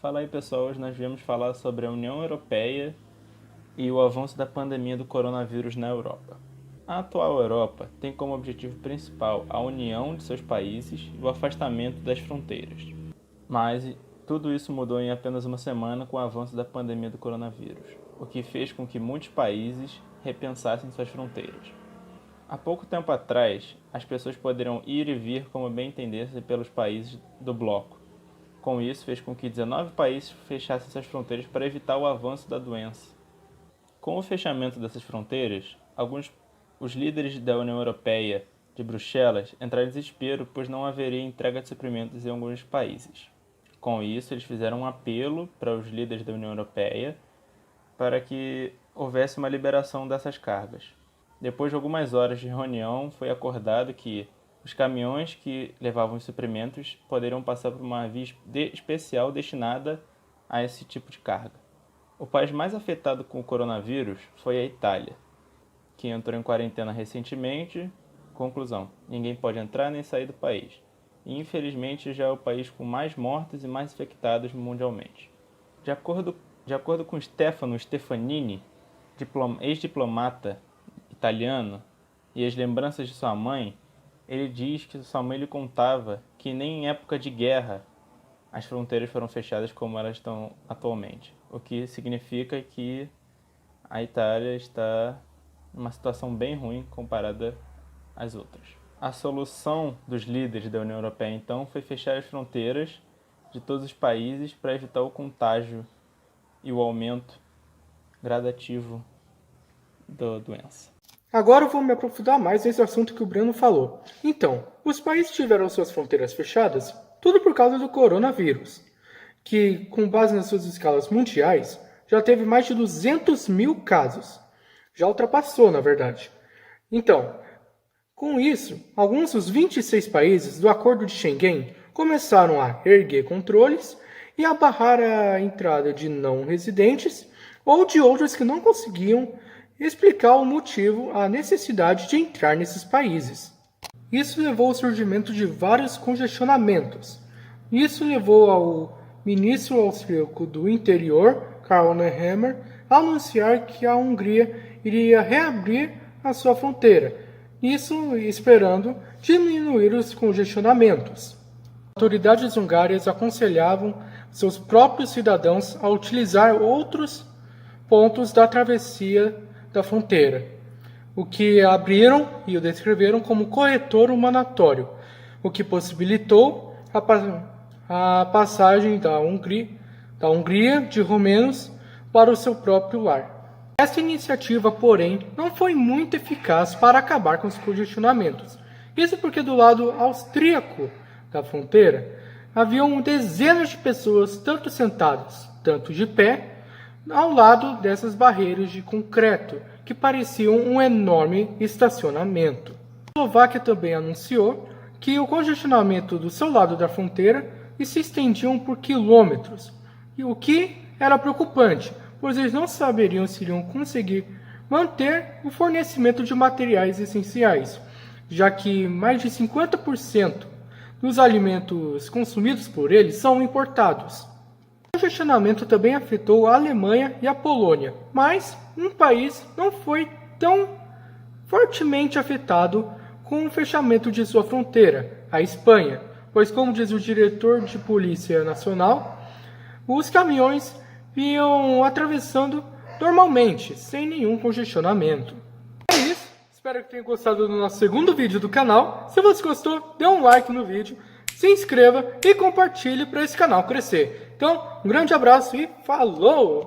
Fala aí pessoal, hoje nós viemos falar sobre a União Europeia e o avanço da pandemia do coronavírus na Europa. A atual Europa tem como objetivo principal a união de seus países e o afastamento das fronteiras. Mas tudo isso mudou em apenas uma semana com o avanço da pandemia do coronavírus, o que fez com que muitos países repensassem suas fronteiras. Há pouco tempo atrás, as pessoas poderiam ir e vir como bem entendessem pelos países do bloco. Com isso, fez com que 19 países fechassem suas fronteiras para evitar o avanço da doença. Com o fechamento dessas fronteiras, os líderes da União Europeia de Bruxelas entraram em desespero, pois não haveria entrega de suprimentos em alguns países. Com isso, eles fizeram um apelo para os líderes da União Europeia para que houvesse uma liberação dessas cargas. Depois de algumas horas de reunião, foi acordado que os caminhões que levavam os suprimentos poderiam passar por uma via especial destinada a esse tipo de carga. O país mais afetado com o coronavírus foi a Itália, que entrou em quarentena recentemente. Conclusão: ninguém pode entrar nem sair do país. E infelizmente já é o país com mais mortos e mais infectados mundialmente. De acordo com Stefano Stefanini, ex-diplomata italiano, e as lembranças de sua mãe, ele diz que sua mãe lhe contava que nem em época de guerra as fronteiras foram fechadas como elas estão atualmente, o que significa que a Itália está numa situação bem ruim comparada às outras. A solução dos líderes da União Europeia, então, foi fechar as fronteiras de todos os países para evitar o contágio e o aumento gradativo da doença. Agora eu vou me aprofundar mais nesse assunto que o Breno falou. Então, os países tiveram suas fronteiras fechadas, tudo por causa do coronavírus, que, com base nas suas escalas mundiais, já teve mais de 200 mil casos. Já ultrapassou, na verdade. Então, com isso, alguns dos 26 países do Acordo de Schengen começaram a erguer controles e a barrar a entrada de não residentes ou de outros que não conseguiam explicar o motivo, a necessidade de entrar nesses países. Isso levou ao surgimento de vários congestionamentos. Isso levou ao ministro austríaco do Interior, Karl Nehammer, a anunciar que a Hungria iria reabrir a sua fronteira, isso esperando diminuir os congestionamentos. As autoridades húngaras aconselhavam seus próprios cidadãos a utilizar outros pontos da travessia da fronteira, o que abriram e o descreveram como corredor humanitário, o que possibilitou a passagem da Hungria de romenos para o seu próprio lar. Essa iniciativa, porém, não foi muito eficaz para acabar com os congestionamentos. Isso porque do lado austríaco da fronteira haviam dezenas de pessoas, tanto sentadas, tanto de pé, ao lado dessas barreiras de concreto, que pareciam um enorme estacionamento. A Eslováquia também anunciou que o congestionamento do seu lado da fronteira se estendiam por quilômetros, o que era preocupante, pois eles não saberiam se iriam conseguir manter o fornecimento de materiais essenciais, já que mais de 50% dos alimentos consumidos por eles são importados. O congestionamento também afetou a Alemanha e a Polônia, mas um país não foi tão fortemente afetado com o fechamento de sua fronteira, a Espanha, pois, como diz o diretor de Polícia Nacional, os caminhões vinham atravessando normalmente, sem nenhum congestionamento. É isso, espero que tenham gostado do nosso segundo vídeo do canal. Se você gostou, dê um like no vídeo, se inscreva e compartilhe para esse canal crescer. Então, um grande abraço e falou!